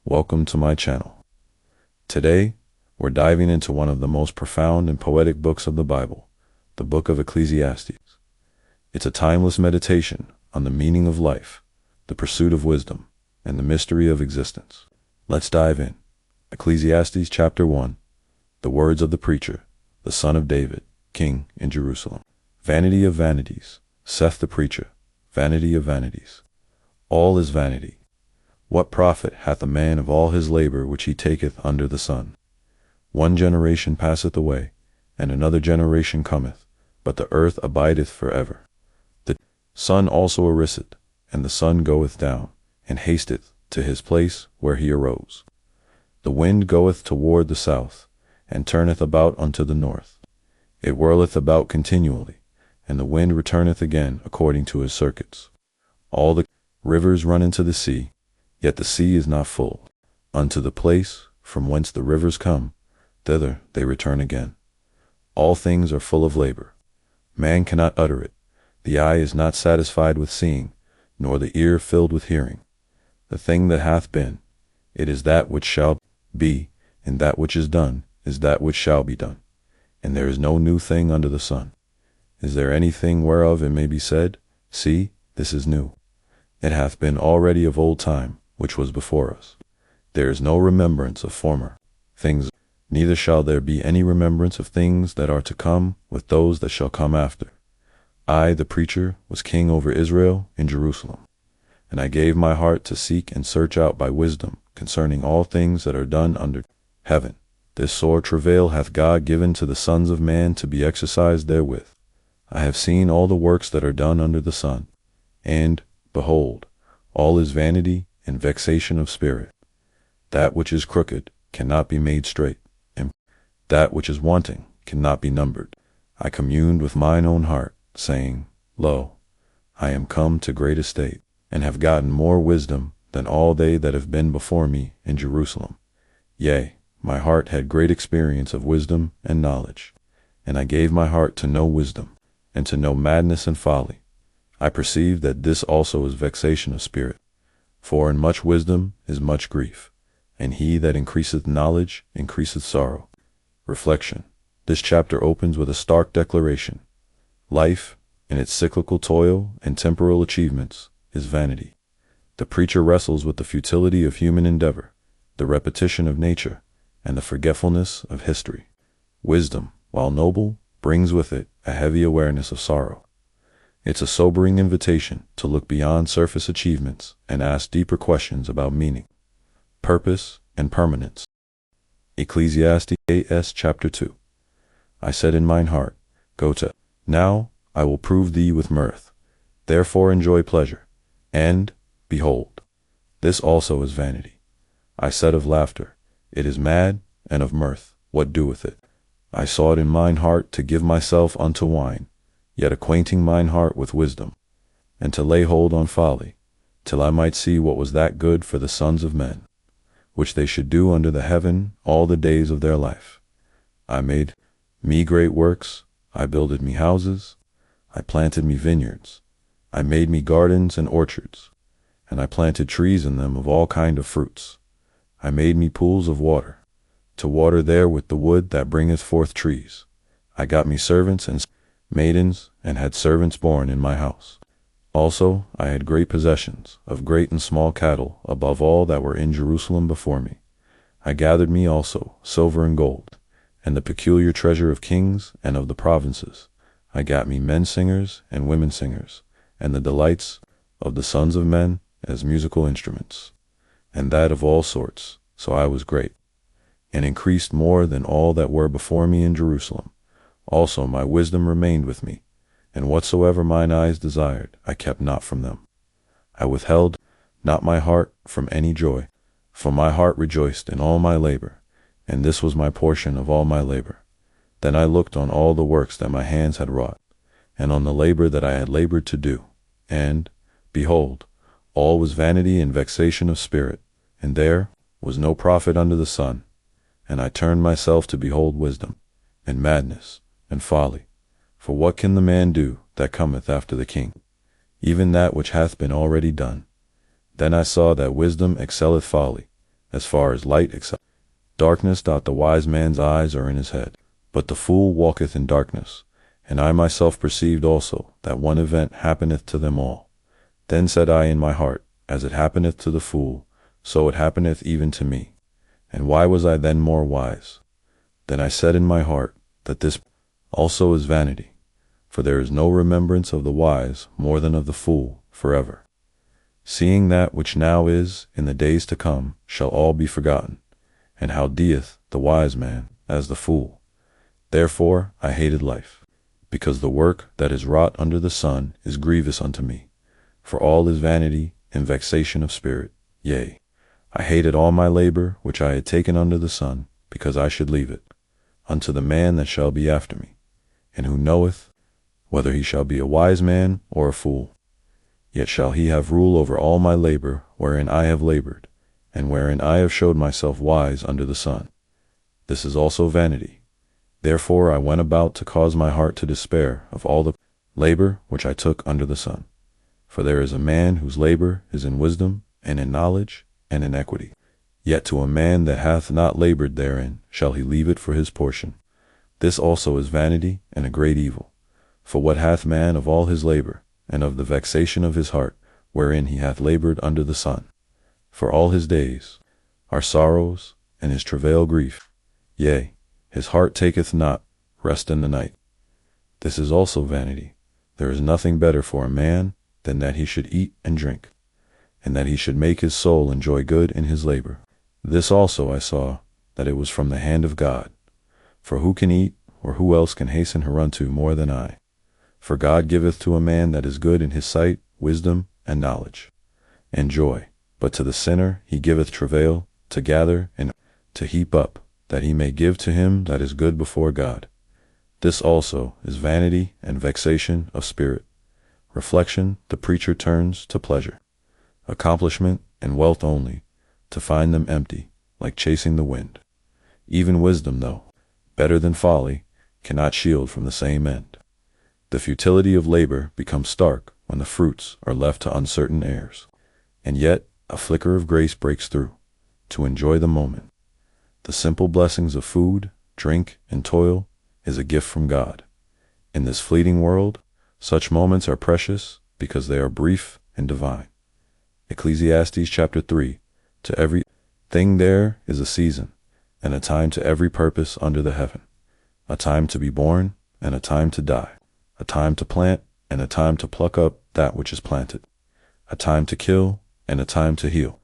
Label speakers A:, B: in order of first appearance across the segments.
A: Welcome to my channel. Today, we're diving into one of the most profound and poetic books of the Bible, the Book of Ecclesiastes. It's a timeless meditation on the meaning of life, the pursuit of wisdom, and the mystery of existence. Let's dive in. Ecclesiastes chapter 1, the words of the preacher, the son of David, king in Jerusalem. Vanity of vanities, saith the preacher, vanity of vanities. All is vanity. What profit hath a man of all his labor which he taketh under the sun? One generation passeth away, and another generation cometh, but the earth abideth forever. The sun also ariseth, and the sun goeth down, and hasteth to his place where he arose. The wind goeth toward the south, and turneth about unto the north. It whirleth about continually, and the wind returneth again according to his circuits. All the rivers run into the sea, yet the sea is not full. Unto the place from whence the rivers come, thither they return again. All things are full of labor. Man cannot utter it. The eye is not satisfied with seeing, nor the ear filled with hearing. The thing that hath been, it is that which shall be, and that which is done is that which shall be done. And there is no new thing under the sun. Is there anything whereof it may be said, See, this is new? It hath been already of old time, which was before us. There is no remembrance of former things, neither shall there be any remembrance of things that are to come with those that shall come after. I, the preacher, was king over Israel in Jerusalem. And I gave my heart to seek and search out by wisdom concerning all things that are done under heaven. This sore travail hath God given to the sons of man to be exercised therewith. I have seen all the works that are done under the sun, and, behold, all is vanity and vexation of spirit. That which is crooked cannot be made straight, and that which is wanting cannot be numbered. I communed with mine own heart, saying, Lo, I am come to great estate, and have gotten more wisdom than all they that have been before me in Jerusalem. Yea, my heart had great experience of wisdom and knowledge, and I gave my heart to know wisdom, and to know madness and folly. I perceive that this also is vexation of spirit. For in much wisdom is much grief, and he that increaseth knowledge increaseth sorrow. Reflection. This chapter opens with a stark declaration. Life, in its cyclical toil and temporal achievements, is vanity. The preacher wrestles with the futility of human endeavor, the repetition of nature, and the forgetfulness of history. Wisdom, while noble, brings with it a heavy awareness of sorrow. It's a sobering invitation to look beyond surface achievements and ask deeper questions about meaning, purpose, and permanence. Ecclesiastes chapter 2. I said in mine heart, Go to. Now I will prove thee with mirth. Therefore enjoy pleasure. And, behold, this also is vanity. I said of laughter, It is mad, and of mirth, what doeth it? I sought in mine heart to give myself unto wine, yet acquainting mine heart with wisdom, and to lay hold on folly, till I might see what was that good for the sons of men, which they should do under the heaven all the days of their life. I made me great works, I builded me houses, I planted me vineyards, I made me gardens and orchards, and I planted trees in them of all kind of fruits. I made me pools of water, to water there with the wood that bringeth forth trees. I got me servants and maidens, and had servants born in my house. Also I had great possessions, of great and small cattle, above all that were in Jerusalem before me. I gathered me also silver and gold, and the peculiar treasure of kings and of the provinces. I got me men singers and women singers, and the delights of the sons of men as musical instruments, and that of all sorts, so I was great, and increased more than all that were before me in Jerusalem. Also my wisdom remained with me, and whatsoever mine eyes desired, I kept not from them. I withheld not my heart from any joy, for my heart rejoiced in all my labor, and this was my portion of all my labor. Then I looked on all the works that my hands had wrought, and on the labor that I had labored to do, and, behold, all was vanity and vexation of spirit, and there was no profit under the sun. And I turned myself to behold wisdom, and madness, and folly. For what can the man do that cometh after the king? Even that which hath been already done. Then I saw that wisdom excelleth folly, as far as light excels. Darkness. The wise man's eyes are in his head, but the fool walketh in darkness. And I myself perceived also that one event happeneth to them all. Then said I in my heart, as it happeneth to the fool, so it happeneth even to me. And why was I then more wise? Then I said in my heart, that this also is vanity. For there is no remembrance of the wise more than of the fool forever. Seeing that which now is, in the days to come, shall all be forgotten. And how deeth the wise man as the fool? Therefore I hated life, because the work that is wrought under the sun is grievous unto me. For all is vanity and vexation of spirit. Yea, I hated all my labor which I had taken under the sun, because I should leave it unto the man that shall be after me, and who knoweth whether he shall be a wise man or a fool. Yet shall he have rule over all my labor wherein I have labored, and wherein I have showed myself wise under the sun. This is also vanity. Therefore I went about to cause my heart to despair of all the labor which I took under the sun. For there is a man whose labor is in wisdom, and in knowledge, and in equity. Yet to a man that hath not labored therein shall he leave it for his portion. This also is vanity and a great evil. For what hath man of all his labor, and of the vexation of his heart, wherein he hath labored under the sun? For all his days are sorrows, and his travail grief. Yea, his heart taketh not rest in the night. This is also vanity. There is nothing better for a man than that he should eat and drink, and that he should make his soul enjoy good in his labor. This also I saw, that it was from the hand of God. For who can eat, or who else can hasten hereunto more than I? For God giveth to a man that is good in his sight wisdom and knowledge, and joy. But to the sinner he giveth travail, to gather and to heap up, that he may give to him that is good before God. This also is vanity and vexation of spirit. Reflection the preacher turns to pleasure, accomplishment and wealth only, to find them empty, like chasing the wind. Even wisdom, though better than folly, cannot shield from the same end. The futility of labor becomes stark when the fruits are left to uncertain heirs. And yet a flicker of grace breaks through, to enjoy the moment. The simple blessings of food, drink, and toil is a gift from God. In this fleeting world, such moments are precious because they are brief and divine. Ecclesiastes chapter 3. To every thing there is a season, and a time to every purpose under the heaven. A time to be born, and a time to die. A time to plant, and a time to pluck up that which is planted. A time to kill, and a time to heal.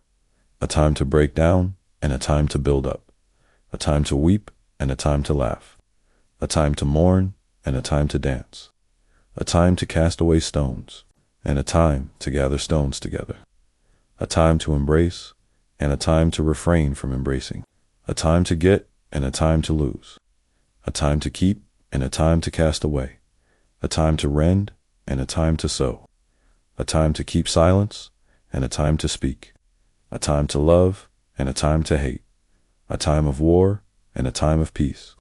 A: A time to break down, and a time to build up. A time to weep, and a time to laugh. A time to mourn, and a time to dance. A time to cast away stones, and a time to gather stones together. A time to embrace, and a time to refrain from embracing. A time to get, and a time to lose. A time to keep, and a time to cast away. A time to rend, and a time to sow. A time to keep silence, and a time to speak. A time to love, and a time to hate. A time of war, and a time of peace.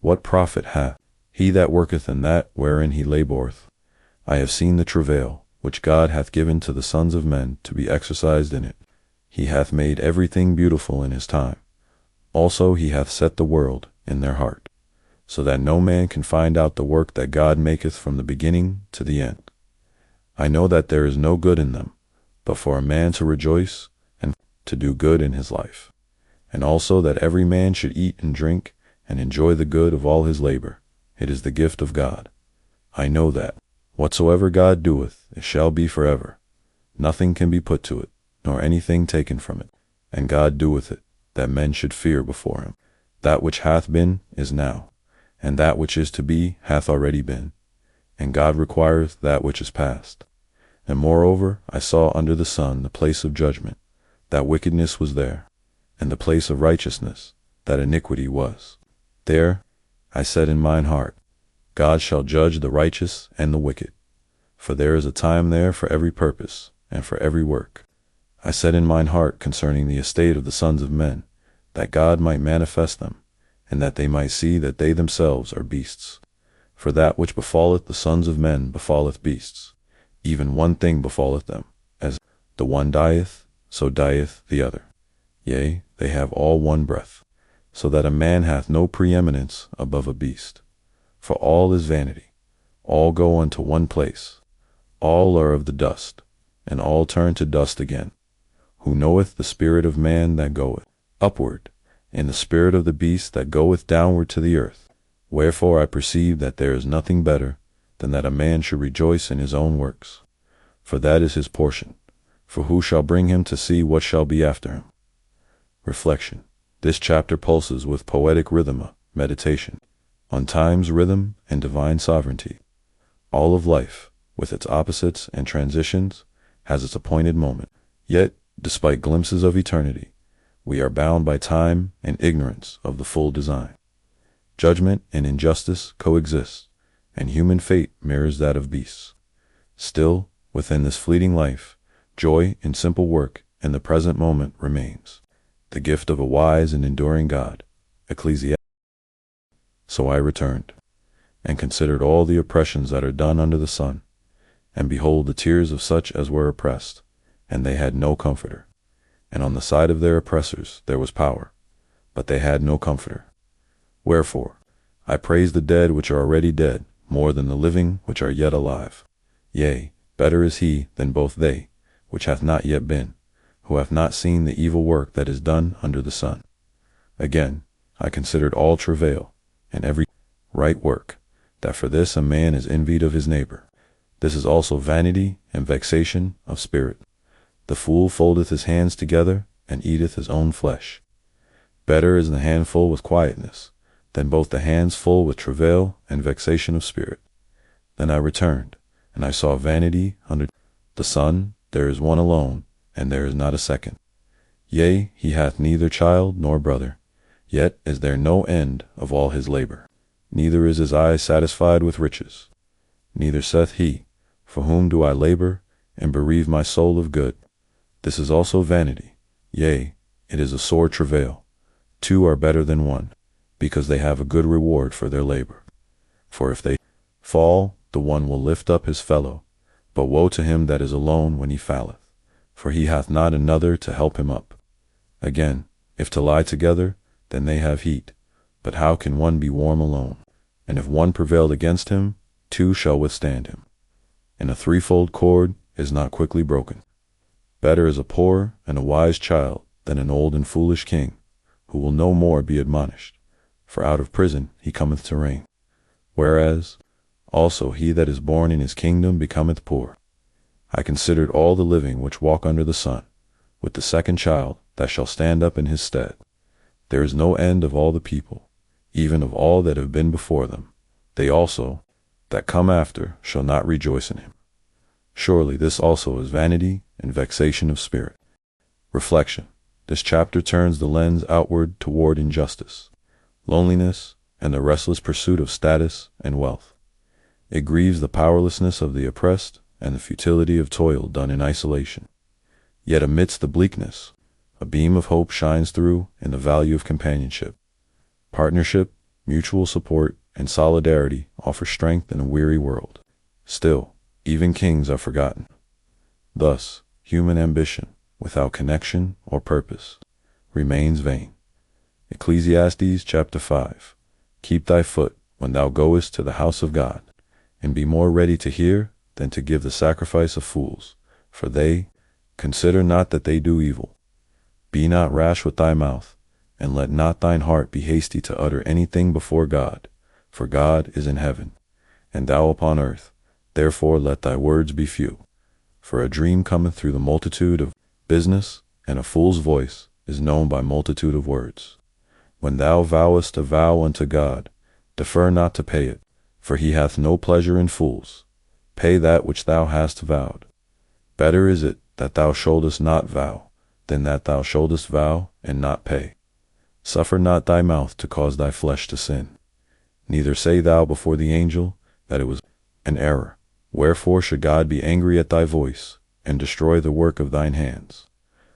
A: What profit hath he that worketh in that wherein he laboureth? I have seen the travail which God hath given to the sons of men to be exercised in it. He hath made everything beautiful in his time. Also he hath set the world in their heart, so that no man can find out the work that God maketh from the beginning to the end. I know that there is no good in them, but for a man to rejoice and to do good in his life, and also that every man should eat and drink and enjoy the good of all his labor. It is the gift of God. I know that whatsoever God doeth, it shall be forever. Nothing can be put to it, nor anything taken from it. And God doeth it, that men should fear before him. That which hath been is now, and that which is to be hath already been. And God requireth that which is past. And moreover, I saw under the sun the place of judgment, that wickedness was there, and the place of righteousness, that iniquity was. There I said in mine heart, God shall judge the righteous and the wicked. For there is a time there for every purpose, and for every work. I said in mine heart concerning the estate of the sons of men, that God might manifest them, and that they might see that they themselves are beasts. For that which befalleth the sons of men befalleth beasts. Even one thing befalleth them, as the one dieth, so dieth the other. Yea, they have all one breath, so that a man hath no preeminence above a beast. For all is vanity, all go unto one place, all are of the dust, and all turn to dust again. Who knoweth the spirit of man that goeth upward, and the spirit of the beast that goeth downward to the earth? Wherefore I perceive that there is nothing better than that a man should rejoice in his own works, for that is his portion. For who shall bring him to see what shall be after him? Reflection. This chapter pulses with poetic rhythm, meditation on time's rhythm and divine sovereignty. All of life, with its opposites and transitions, has its appointed moment. Yet, despite glimpses of eternity, we are bound by time and ignorance of the full design. Judgment and injustice coexist, and human fate mirrors that of beasts. Still, within this fleeting life, joy in simple work in the present moment remains, the gift of a wise and enduring God. Ecclesiastes. So I returned, and considered all the oppressions that are done under the sun, and behold the tears of such as were oppressed, and they had no comforter. And on the side of their oppressors there was power, but they had no comforter. Wherefore, I praise the dead which are already dead, more than the living which are yet alive. Yea, better is he than both they, which hath not yet been, who have not seen the evil work that is done under the sun. Again, I considered all travail, and every right work, that for this a man is envied of his neighbor. This is also vanity and vexation of spirit. The fool foldeth his hands together, and eateth his own flesh. Better is the handful with quietness, than both the hands full with travail and vexation of spirit. Then I returned, and I saw vanity under the sun. There is one alone, and there is not a second. Yea, he hath neither child nor brother, yet is there no end of all his labor. Neither is his eye satisfied with riches. Neither saith he, for whom do I labor, and bereave my soul of good? This is also vanity. Yea, it is a sore travail. Two are better than one, because they have a good reward for their labor. For if they fall, the one will lift up his fellow. But woe to him that is alone when he falleth, for he hath not another to help him up. Again, if to lie together, then they have heat. But how can one be warm alone? And if one prevailed against him, two shall withstand him. And a threefold cord is not quickly broken. Better is a poor and a wise child than an old and foolish king, who will no more be admonished, for out of prison he cometh to reign. Whereas, also he that is born in his kingdom becometh poor. I considered all the living which walk under the sun, with the second child that shall stand up in his stead. There is no end of all the people, even of all that have been before them. They also, that come after, shall not rejoice in him. Surely this also is vanity and vexation of spirit. Reflection. This chapter turns the lens outward toward injustice, loneliness, and the restless pursuit of status and wealth. It grieves the powerlessness of the oppressed and the futility of toil done in isolation. Yet amidst the bleakness, a beam of hope shines through in the value of companionship. Partnership, mutual support, and solidarity offer strength in a weary world. Still, even kings are forgotten. Thus, human ambition, without connection or purpose, remains vain. Ecclesiastes chapter 5. Keep thy foot when thou goest to the house of God, and be more ready to hear than to give the sacrifice of fools, for they consider not that they do evil. Be not rash with thy mouth, and let not thine heart be hasty to utter anything before God, for God is in heaven, and thou upon earth. Therefore let thy words be few. For a dream cometh through the multitude of business, and a fool's voice is known by multitude of words. When thou vowest a vow unto God, defer not to pay it, for he hath no pleasure in fools. Pay that which thou hast vowed. Better is it that thou shouldest not vow, than that thou shouldest vow and not pay. Suffer not thy mouth to cause thy flesh to sin. Neither say thou before the angel that it was an error. Wherefore should God be angry at thy voice, and destroy the work of thine hands?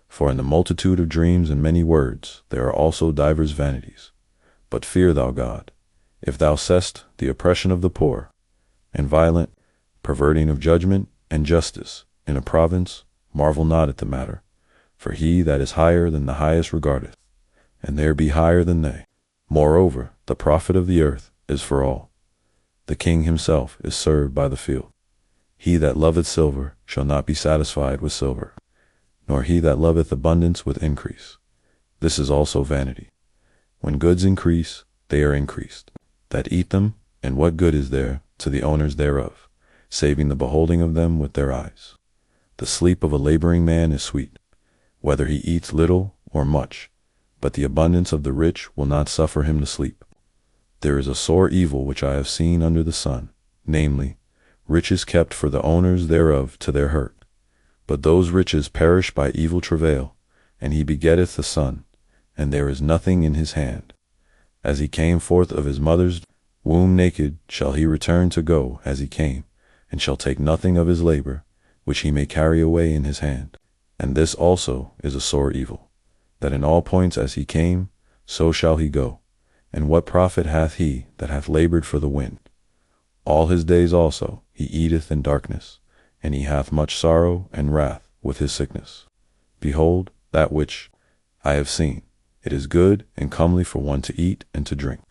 A: For in the multitude of dreams and many words there are also divers vanities. But fear thou God, if thou seest the oppression of the poor, and violent perverting of judgment and justice in a province, marvel not at the matter, for he that is higher than the highest regardeth. and there be higher than they. Moreover, the profit of the earth is for all. The king himself is served by the field. He that loveth silver shall not be satisfied with silver, nor he that loveth abundance with increase. This is also vanity. When goods increase, they are increased, that eat them, and what good is there to the owners thereof, saving the beholding of them with their eyes? The sleep of a laboring man is sweet, whether he eats little or much, but the abundance of the rich will not suffer him to sleep. There is a sore evil which I have seen under the sun, namely, riches kept for the owners thereof to their hurt. But those riches perish by evil travail, and he begetteth a son, and there is nothing in his hand. As he came forth of his mother's womb naked, shall he return to go as he came, and shall take nothing of his labor, which he may carry away in his hand. And this also is a sore evil, that in all points as he came, so shall he go. And what profit hath he that hath labored for the wind? All his days also he eateth in darkness, and he hath much sorrow and wrath with his sickness. Behold, that which I have seen, it is good and comely for one to eat and to drink,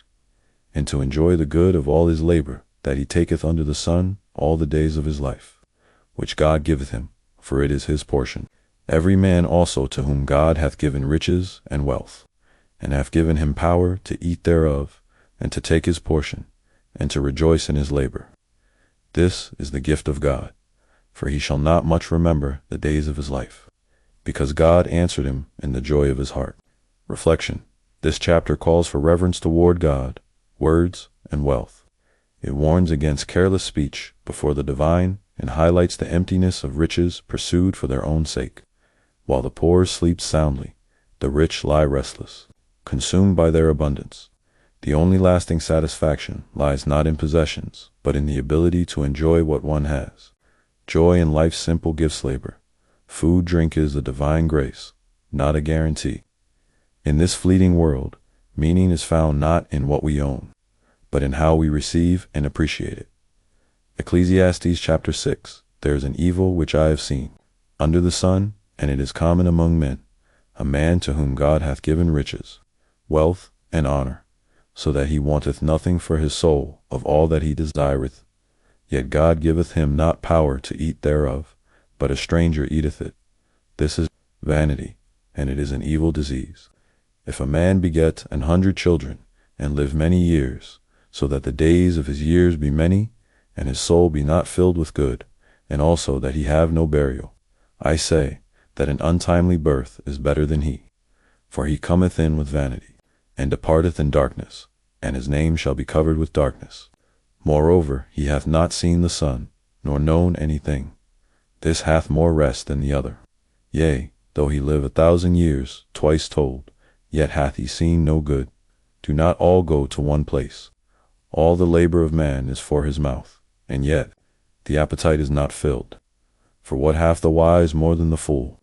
A: and to enjoy the good of all his labor that he taketh under the sun all the days of his life, which God giveth him, for it is his portion. Every man also to whom God hath given riches and wealth, and hath given him power to eat thereof, and to take his portion, and to rejoice in his labor. This is the gift of God, for he shall not much remember the days of his life, because God answered him in the joy of his heart. Reflection. This chapter calls for reverence toward God, words, and wealth. It warns against careless speech before the divine and highlights the emptiness of riches pursued for their own sake. While the poor sleep soundly, the rich lie restless, consumed by their abundance. The only lasting satisfaction lies not in possessions, but in the ability to enjoy what one has. Joy in life's simple gifts labor. Food, drink is a divine grace, not a guarantee. In this fleeting world, meaning is found not in what we own, but in how we receive and appreciate it. Ecclesiastes chapter 6. There is an evil which I have seen under the sun, and it is common among men, a man to whom God hath given riches, wealth, and honor, so that he wanteth nothing for his soul of all that he desireth. Yet God giveth him not power to eat thereof, but a stranger eateth it. This is vanity, and it is an evil disease. If a man beget 100 children, and live many years, so that the days of his years be many, and his soul be not filled with good, and also that he have no burial, I say that an untimely birth is better than he. For he cometh in with vanity, and departeth in darkness, and his name shall be covered with darkness. Moreover, he hath not seen the sun, nor known anything. This hath more rest than the other. Yea, though he live 1,000 years, twice told, yet hath he seen no good. Do not all go to one place. All the labor of man is for his mouth, and yet the appetite is not filled. For what hath the wise more than the fool?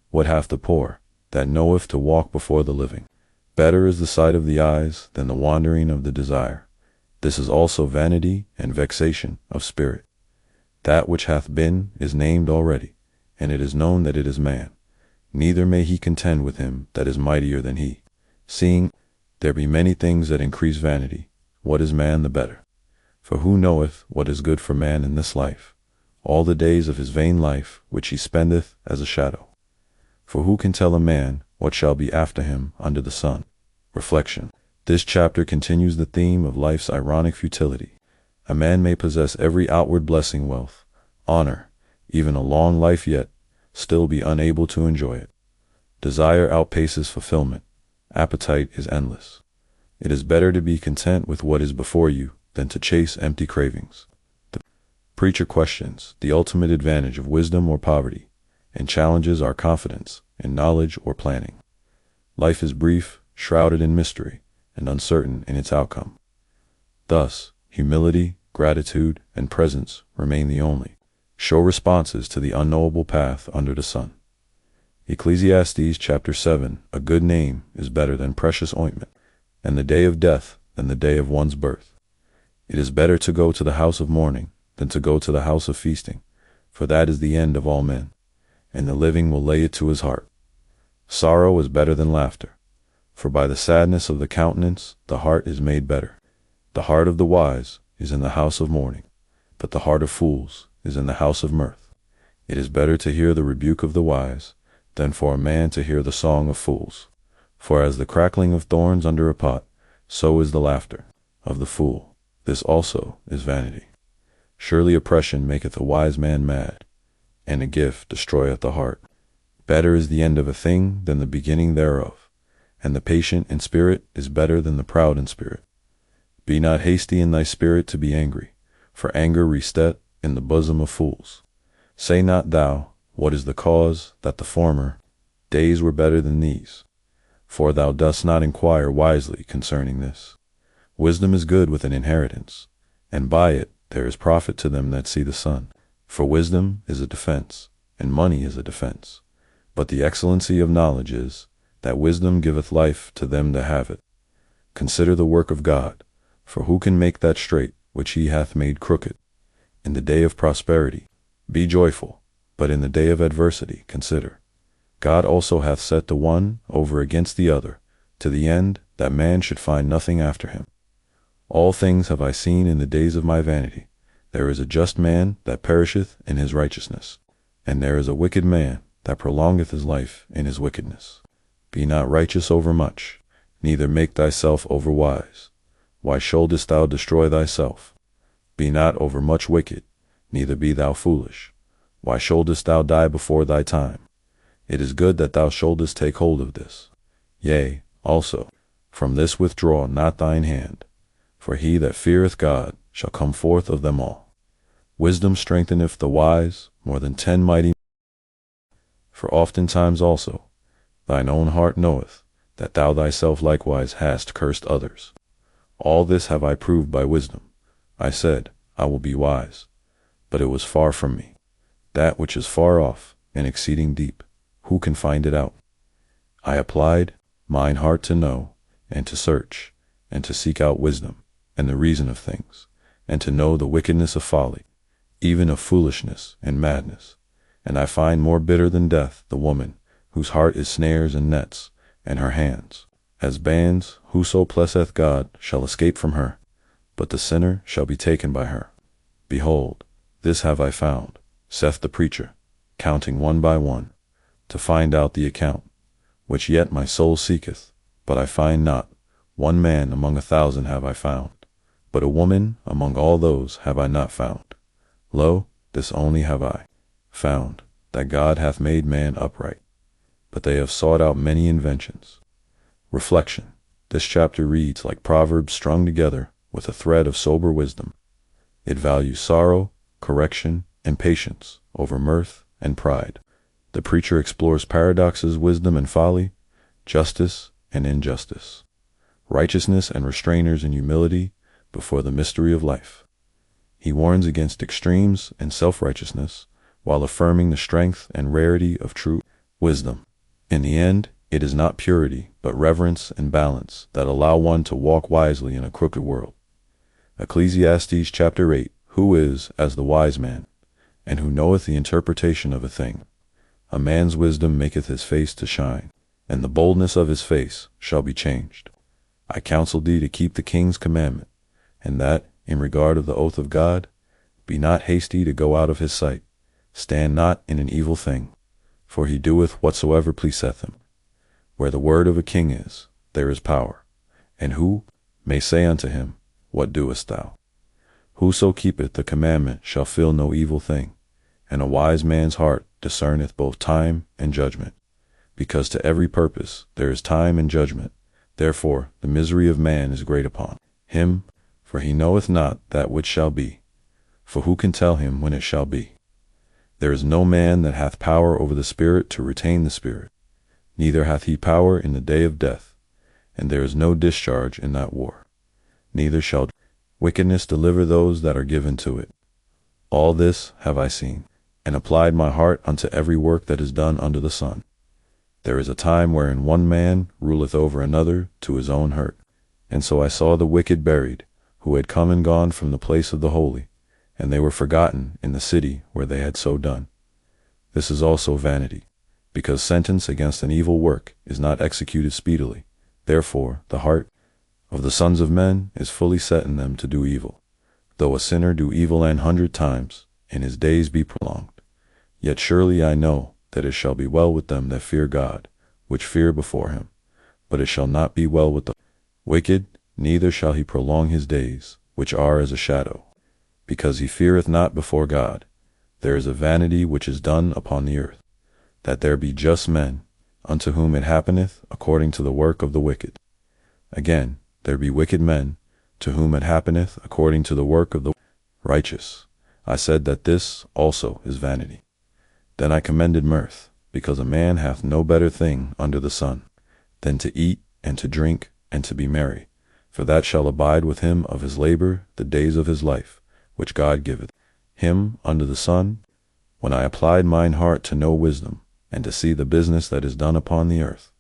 A: What hath the poor, that knoweth to walk before the living? Better is the sight of the eyes than the wandering of the desire. This is also vanity and vexation of spirit. That which hath been is named already, and it is known that it is man. Neither may he contend with him that is mightier than he. Seeing there be many things that increase vanity, what is man the better? For who knoweth what is good for man in this life, all the days of his vain life which he spendeth as a shadow? For who can tell a man what shall be after him under the sun? Reflection. This chapter continues the theme of life's ironic futility. A man may possess every outward blessing, wealth, honor, even a long life, yet still be unable to enjoy it. Desire outpaces fulfillment. Appetite is endless. It is better to be content with what is before you than to chase empty cravings. The preacher questions the ultimate advantage of wisdom or poverty, and challenges our confidence in knowledge or planning. Life is brief, shrouded in mystery, and uncertain in its outcome. Thus, humility, gratitude, and presence remain the only sure responses to the unknowable path under the sun. Ecclesiastes chapter 7. A good name is better than precious ointment, and the day of death than the day of one's birth. It is better to go to the house of mourning than to go to the house of feasting, for that is the end of all men, and the living will lay it to his heart. Sorrow is better than laughter, For by the sadness of the countenance the heart is made better. The heart of the wise is in the house of mourning, but the heart of fools is in the house of mirth. It is better to hear the rebuke of the wise than for a man to hear the song of fools. For as the crackling of thorns under a pot, so is the laughter of the fool. This also is vanity. Surely oppression maketh a wise man mad, and a gift destroyeth the heart. Better is the end of a thing than the beginning thereof, and the patient in spirit is better than the proud in spirit. Be not hasty in thy spirit to be angry, for anger resteth in the bosom of fools. Say not thou, what is the cause that the former days were better than these? For thou dost not inquire wisely concerning this. Wisdom is good with an inheritance, and by it there is profit to them that see the sun. For wisdom is a defense, and money is a defense. But the excellency of knowledge is, that wisdom giveth life to them that have it. Consider the work of God, for who can make that straight which he hath made crooked? In the day of prosperity be joyful, but in the day of adversity consider. God also hath set the one over against the other, to the end that man should find nothing after him. All things have I seen in the days of my vanity. There is a just man that perisheth in his righteousness, and there is a wicked man that prolongeth his life in his wickedness. Be not righteous over much, neither make thyself over wise. Why shouldest thou destroy thyself? Be not over much wicked, neither be thou foolish. Why shouldest thou die before thy time? It is good that thou shouldest take hold of this. Yea, also, from this withdraw not thine hand, for he that feareth God shall come forth of them all. Wisdom strengtheneth the wise more than 10 mighty men. For oftentimes also thine own heart knoweth that thou thyself likewise hast cursed others. All this have I proved by wisdom. I said, I will be wise, but it was far from me. That which is far off and exceeding deep, who can find it out? I applied mine heart to know, and to search, and to seek out wisdom, and the reason of things, and to know the wickedness of folly, even of foolishness and madness. And I find more bitter than death the woman, whose heart is snares and nets, and her hands as bands. Whoso blesseth God shall escape from her, but the sinner shall be taken by her. Behold, this have I found, saith the preacher, counting one by one, to find out the account, which yet my soul seeketh, but I find not. One man among 1,000 have I found, but a woman among all those have I not found. Lo, this only have I found, that God hath made man upright, but they have sought out many inventions. Reflection. This chapter reads like Proverbs strung together with a thread of sober wisdom. It values sorrow, correction, and patience over mirth and pride. The preacher explores paradoxes, wisdom and folly, justice and injustice, righteousness and restrainers and humility before the mystery of life. He warns against extremes and self-righteousness while affirming the strength and rarity of true wisdom. In the end, it is not purity, but reverence and balance that allow one to walk wisely in a crooked world. Ecclesiastes chapter 8. Who is as the wise man, and who knoweth the interpretation of a thing? A man's wisdom maketh his face to shine, and the boldness of his face shall be changed. I counsel thee to keep the king's commandment, and that, in regard of the oath of God, be not hasty to go out of his sight. Stand not in an evil thing, for he doeth whatsoever pleaseth him. Where the word of a king is, there is power. And who may say unto him, What doest thou? Whoso keepeth the commandment shall feel no evil thing, and a wise man's heart discerneth both time and judgment. Because to every purpose there is time and judgment. Therefore the misery of man is great upon him, for he knoweth not that which shall be. For who can tell him when it shall be? There is no man that hath power over the spirit to retain the spirit, neither hath he power in the day of death, and there is no discharge in that war. Neither shall wickedness deliver those that are given to it. All this have I seen, and applied my heart unto every work that is done under the sun. There is a time wherein one man ruleth over another to his own hurt. And so I saw the wicked buried, who had come and gone from the place of the holy, and they were forgotten in the city where they had so done. This is also vanity, because sentence against an evil work is not executed speedily, Therefore, the heart of the sons of men is fully set in them to do evil. Though a sinner do evil 100 times, and his days be prolonged, yet surely I know that it shall be well with them that fear God, which fear before him. But it shall not be well with the wicked, neither shall he prolong his days, which are as a shadow. Because he feareth not before God, there is a vanity which is done upon the earth, that there be just men, unto whom it happeneth according to the work of the wicked. Again, there be wicked men, to whom it happeneth according to the work of the righteous. I said that this also is vanity. Then I commended mirth, because a man hath no better thing under the sun, than to eat and to drink and to be merry, for that shall abide with him of his labor the days of his life, which God giveth him under the sun. When I applied mine heart to know wisdom, and to see the business that is done upon the earth,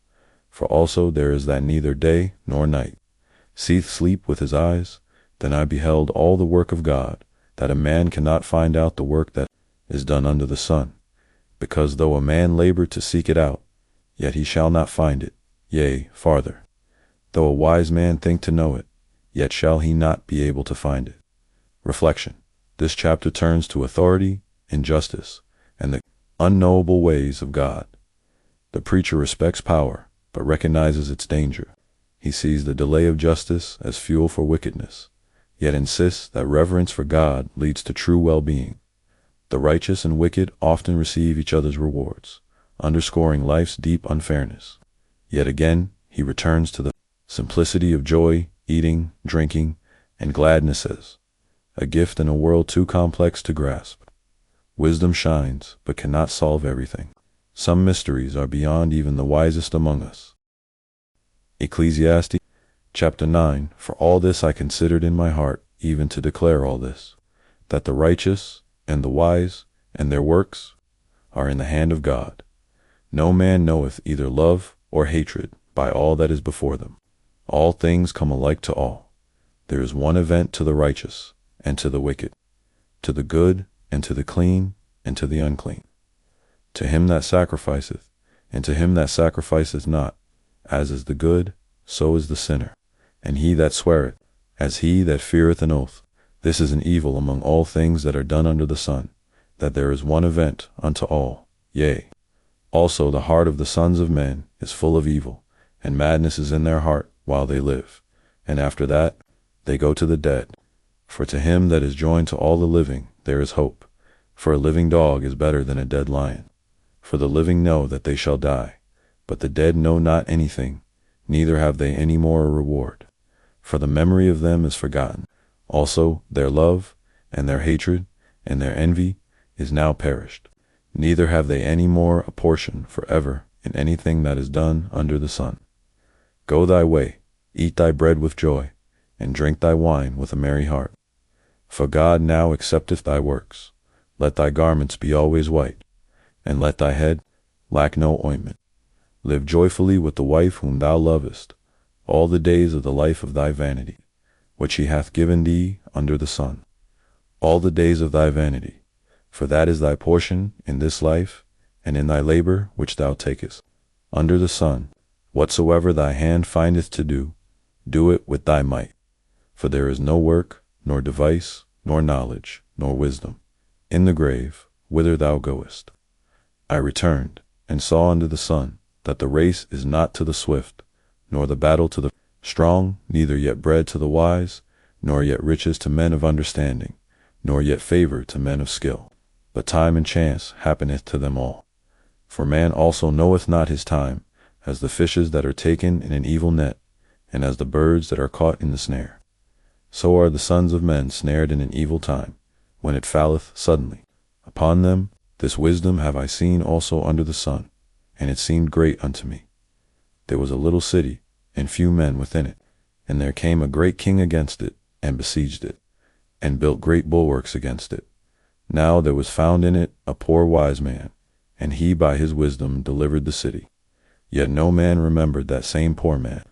A: for also there is that neither day nor night seeth sleep with his eyes, then I beheld all the work of God, that a man cannot find out the work that is done under the sun. Because though a man labor to seek it out, yet he shall not find it. Yea, farther, though a wise man think to know it, yet shall he not be able to find it. Reflection. This chapter turns to authority, injustice, and the unknowable ways of God. The preacher respects power, but recognizes its danger. He sees the delay of justice as fuel for wickedness, yet insists that reverence for God leads to true well-being. The righteous and wicked often receive each other's rewards, underscoring life's deep unfairness. Yet again, he returns to the simplicity of joy, eating, drinking, and gladnesses, a gift in a world too complex to grasp. Wisdom shines, but cannot solve everything. Some mysteries are beyond even the wisest among us. Ecclesiastes chapter 9. For all this I considered in my heart, even to declare all this, that the righteous and the wise and their works are in the hand of God. No man knoweth either love or hatred by all that is before them. All things come alike to all. There is one event to the righteous and to the wicked, to the good and to the clean and to the unclean, to him that sacrificeth and to him that sacrificeth not. As is the good, so is the sinner, and he that sweareth, as he that feareth an oath. This is an evil among all things that are done under the sun, that there is one event unto all. Yea, also the heart of the sons of men is full of evil, and madness is in their heart while they live, and after that they go to the dead. For to him that is joined to all the living there is hope, for a living dog is better than a dead lion. For the living know that they shall die, but the dead know not anything, neither have they any more a reward. For the memory of them is forgotten. Also their love, and their hatred, and their envy is now perished. Neither have they any more a portion forever in anything that is done under the sun. Go thy way, eat thy bread with joy, and drink thy wine with a merry heart. For God now accepteth thy works. Let thy garments be always white, and let thy head lack no ointment. Live joyfully with the wife whom thou lovest, all the days of the life of thy vanity, which he hath given thee under the sun. All the days of thy vanity, for that is thy portion in this life, and in thy labor which thou takest under the sun. Whatsoever thy hand findeth to do, do it with thy might. For there is no work, nor device, nor knowledge, nor wisdom, in the grave, whither thou goest. I returned, and saw under the sun, that the race is not to the swift, nor the battle to the strong, neither yet bread to the wise, nor yet riches to men of understanding, nor yet favor to men of skill. But time and chance happeneth to them all. For man also knoweth not his time, as the fishes that are taken in an evil net, and as the birds that are caught in the snare. So are the sons of men snared in an evil time, when it falleth suddenly. Upon them this wisdom have I seen also under the sun, and it seemed great unto me. There was a little city, and few men within it, and there came a great king against it, and besieged it, and built great bulwarks against it. Now there was found in it a poor wise man, and he by his wisdom delivered the city. Yet no man remembered that same poor man.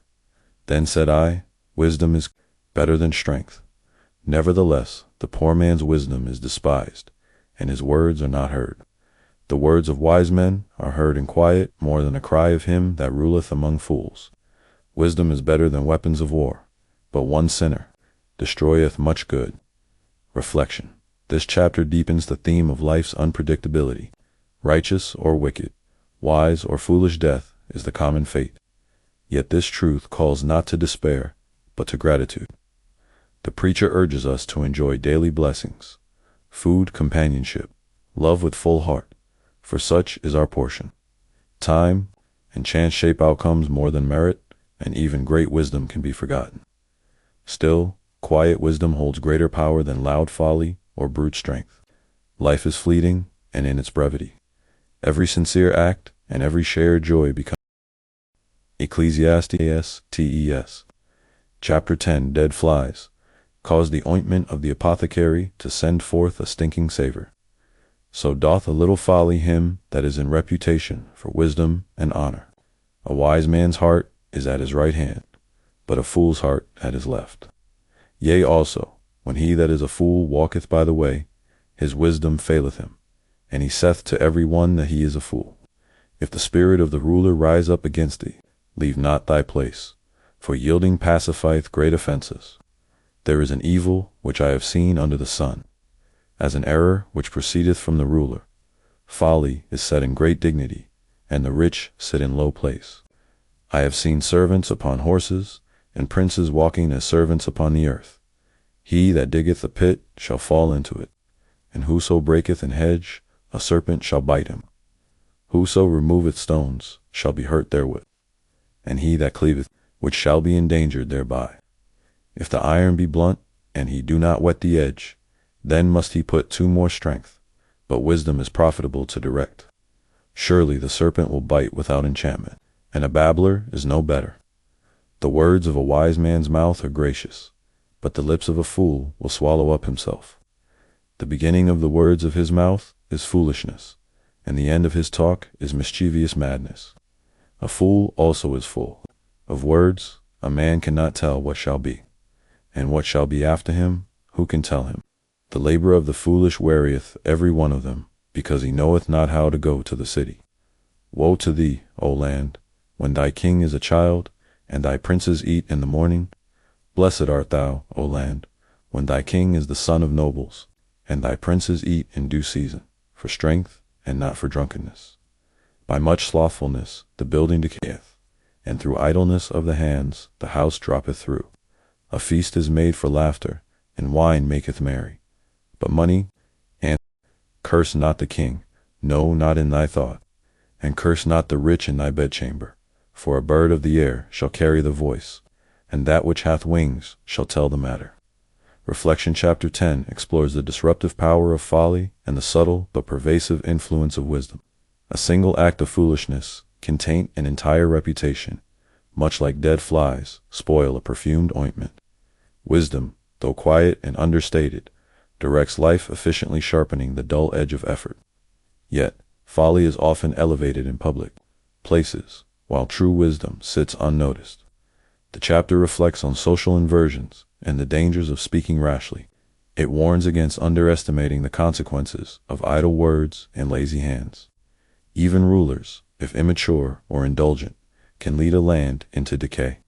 A: Then said I, Wisdom is better than strength. Nevertheless, the poor man's wisdom is despised, and his words are not heard. The words of wise men are heard in quiet more than a cry of him that ruleth among fools. Wisdom is better than weapons of war, but one sinner destroyeth much good. Reflection. This chapter deepens the theme of life's unpredictability. Righteous or wicked, wise or foolish death is the common fate. Yet this truth calls not to despair, but to gratitude. The preacher urges us to enjoy daily blessings, food, companionship, love with full heart, for such is our portion. Time and chance shape outcomes more than merit, and even great wisdom can be forgotten. Still, quiet wisdom holds greater power than loud folly or brute strength. Life is fleeting, and in its brevity, every sincere act and every shared joy becomes. Ecclesiastes, Chapter 10. Dead flies cause the ointment of the apothecary to send forth a stinking savor. So doth a little folly him that is in reputation for wisdom and honor. A wise man's heart is at his right hand, but a fool's heart at his left. Yea also, when he that is a fool walketh by the way, his wisdom faileth him, and he saith to every one that he is a fool. If the spirit of the ruler rise up against thee, leave not thy place, for yielding pacifieth great offenses. There is an evil which I have seen under the sun, as an error which proceedeth from the ruler. Folly is set in great dignity, and the rich sit in low place. I have seen servants upon horses, and princes walking as servants upon the earth. He that diggeth a pit shall fall into it, and whoso breaketh an hedge, a serpent shall bite him. Whoso removeth stones shall be hurt therewith, and he that cleaveth, which shall be endangered thereby. If the iron be blunt, and he do not whet the edge, then must he put to more strength, but wisdom is profitable to direct. Surely the serpent will bite without enchantment, and a babbler is no better. The words of a wise man's mouth are gracious, but the lips of a fool will swallow up himself. The beginning of the words of his mouth is foolishness, and the end of his talk is mischievous madness. A fool also is full of words. A man cannot tell what shall be, and what shall be after him, who can tell him? The labor of the foolish wearieth every one of them, because he knoweth not how to go to the city. Woe to thee, O land, when thy king is a child, and thy princes eat in the morning. Blessed art thou, O land, when thy king is the son of nobles, and thy princes eat in due season, for strength and not for drunkenness. By much slothfulness the building decayeth, and through idleness of the hands the house droppeth through. A feast is made for laughter, and wine maketh merry. But money, and curse not the king, no, not in thy thought, and curse not the rich in thy bedchamber. For a bird of the air shall carry the voice, and that which hath wings shall tell the matter. Reflection. Chapter 10 explores the disruptive power of folly and the subtle but pervasive influence of wisdom. A single act of foolishness can taint an entire reputation, much like dead flies spoil a perfumed ointment. Wisdom, though quiet and understated, directs life efficiently, sharpening the dull edge of effort. Yet, folly is often elevated in public places, while true wisdom sits unnoticed. The chapter reflects on social inversions and the dangers of speaking rashly. It warns against underestimating the consequences of idle words and lazy hands. Even rulers, if immature or indulgent, can lead a land into decay.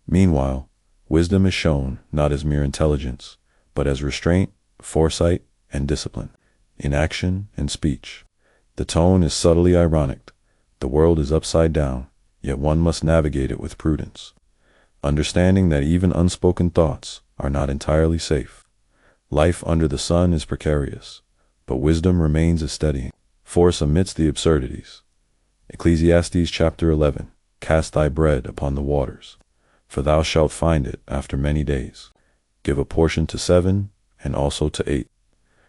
A: Meanwhile, wisdom is shown not as mere intelligence, but as restraint, foresight, and discipline, in action and speech. The tone is subtly ironic. The world is upside down, yet one must navigate it with prudence, understanding that even unspoken thoughts are not entirely safe. Life under the sun is precarious, but wisdom remains a steadying force amidst the absurdities. Ecclesiastes chapter 11. Cast thy bread upon the waters, for thou shalt find it after many days. Give a portion to 7, and also to 8,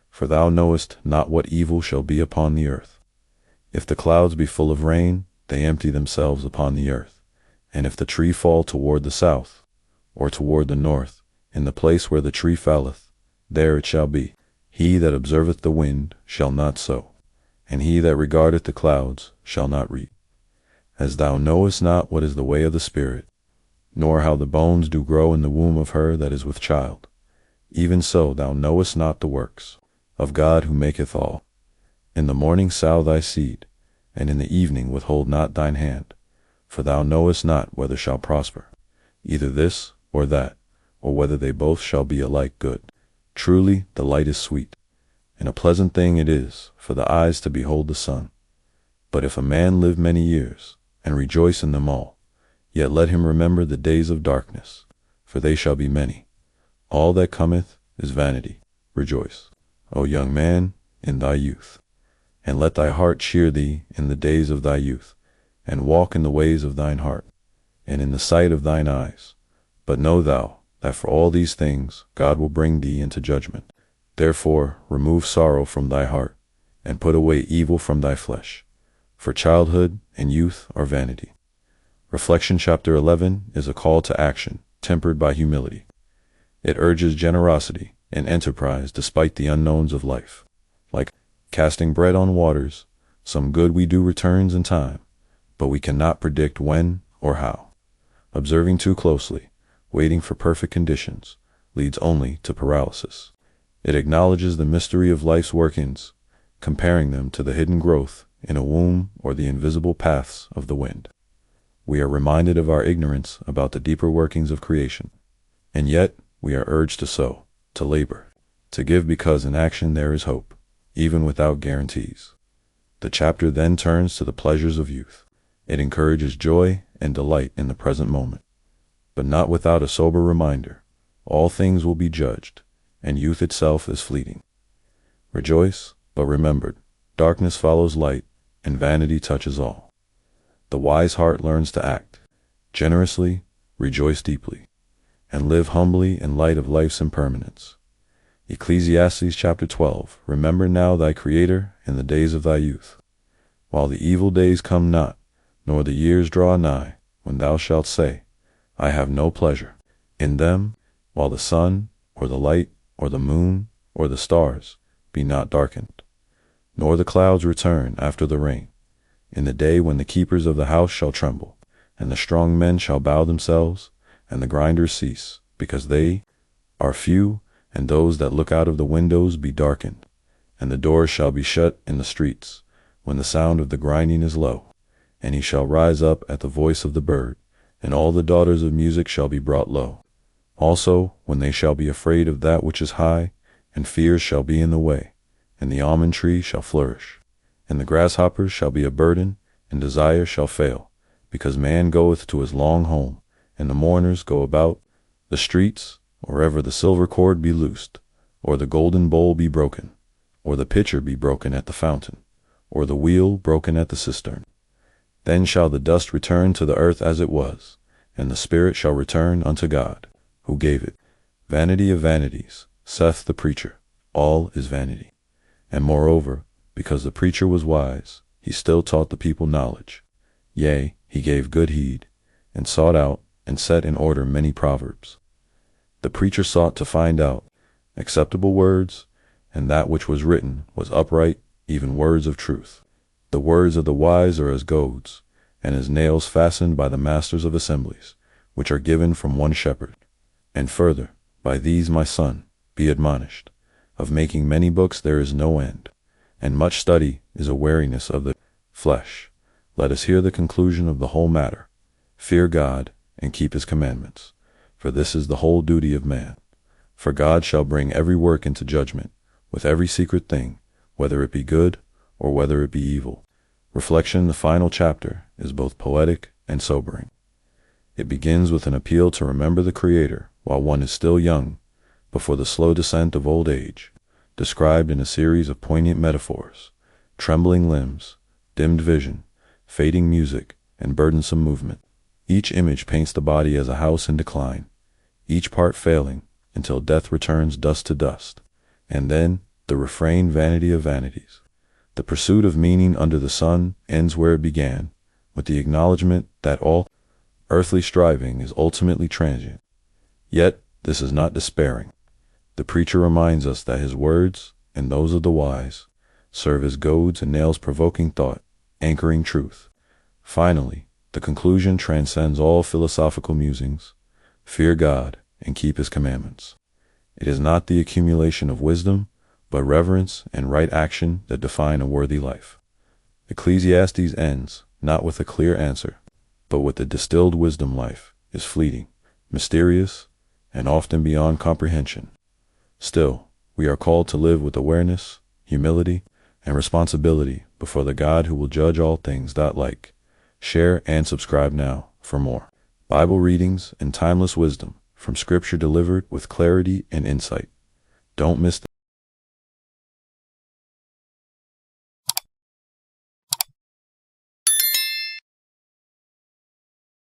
A: for thou knowest not what evil shall be upon the earth. If the clouds be full of rain, they empty themselves upon the earth. And if the tree fall toward the south, or toward the north, in the place where the tree falleth, there it shall be. He that observeth the wind shall not sow, and he that regardeth the clouds shall not reap. As thou knowest not what is the way of the Spirit, nor how the bones do grow in the womb of her that is with child, even so thou knowest not the works of God who maketh all. In the morning sow thy seed, and in the evening withhold not thine hand, for thou knowest not whether shall prosper, either this or that, or whether they both shall be alike good. Truly the light is sweet, and a pleasant thing it is for the eyes to behold the sun. But if a man live many years, and rejoice in them all, yet let him remember the days of darkness, for they shall be many. All that cometh is vanity. Rejoice, O young man, in thy youth, and let thy heart cheer thee in the days of thy youth, and walk in the ways of thine heart, and in the sight of thine eyes. But know thou that for all these things God will bring thee into judgment. Therefore remove sorrow from thy heart, and put away evil from thy flesh. For childhood and youth are vanity. Reflection chapter 11 is a call to action, tempered by humility. It urges generosity and enterprise despite the unknowns of life. Like casting bread on waters, some good we do returns in time, but we cannot predict when or how. Observing too closely, waiting for perfect conditions, leads only to paralysis. It acknowledges the mystery of life's workings, comparing them to the hidden growth in a womb or the invisible paths of the wind. We are reminded of our ignorance about the deeper workings of creation, and yet we are urged to sow, to labor, to give, because in action there is hope, even without guarantees. The chapter then turns to the pleasures of youth. It encourages joy and delight in the present moment, but not without a sober reminder: all things will be judged, and youth itself is fleeting. Rejoice, but remember, darkness follows light, and vanity touches all. The wise heart learns to act generously, rejoice deeply, and live humbly in light of life's impermanence. Ecclesiastes chapter 12. Remember now thy Creator in the days of thy youth, while the evil days come not, nor the years draw nigh, when thou shalt say, I have no pleasure in them, while the sun, or the light, or the moon, or the stars be not darkened, nor the clouds return after the rain, in the day when the keepers of the house shall tremble, and the strong men shall bow themselves, and the grinders cease, because they are few, and those that look out of the windows be darkened, and the doors shall be shut in the streets, when the sound of the grinding is low. And he shall rise up at the voice of the bird, and all the daughters of music shall be brought low. Also, when they shall be afraid of that which is high, and fears shall be in the way, and the almond tree shall flourish, and the grasshoppers shall be a burden, and desire shall fail, because man goeth to his long home, and the mourners go about the streets, or ever the silver cord be loosed, or the golden bowl be broken, or the pitcher be broken at the fountain, or the wheel broken at the cistern. Then shall the dust return to the earth as it was, and the spirit shall return unto God, who gave it. Vanity of vanities, saith the preacher, all is vanity. And moreover, because the preacher was wise, he still taught the people knowledge. Yea, he gave good heed, and sought out and set in order many proverbs. The preacher sought to find out acceptable words, and that which was written was upright, even words of truth. The words of the wise are as goads, and as nails fastened by the masters of assemblies, which are given from one shepherd. And further, by these, my son, be admonished. Of making many books there is no end, and much study is a weariness of the flesh. Let us hear the conclusion of the whole matter. Fear God, and keep his commandments, for this is the whole duty of man. For God shall bring every work into judgment, with every secret thing, whether it be good or whether it be evil. Reflection, the final chapter, is both poetic and sobering. It begins with an appeal to remember the Creator while one is still young, before the slow descent of old age, described in a series of poignant metaphors: trembling limbs, dimmed vision, fading music, and burdensome movement. Each image paints the body as a house in decline, each part failing until death returns dust to dust. And then the refrain, vanity of vanities. The pursuit of meaning under the sun ends where it began, with the acknowledgement that all earthly striving is ultimately transient. Yet this is not despairing. The preacher reminds us that his words, and those of the wise, serve as goads and nails provoking thought, anchoring truth. Finally, the conclusion transcends all philosophical musings: fear God and keep his commandments. It is not the accumulation of wisdom, but reverence and right action that define a worthy life. Ecclesiastes ends not with a clear answer, But with the distilled wisdom, life is fleeting, mysterious, and often beyond comprehension. Still, we are called to live with awareness, humility, and responsibility before the God who will judge all things. Like, share, and subscribe now for more Bible readings and timeless wisdom from Scripture delivered with clarity and insight. Don't miss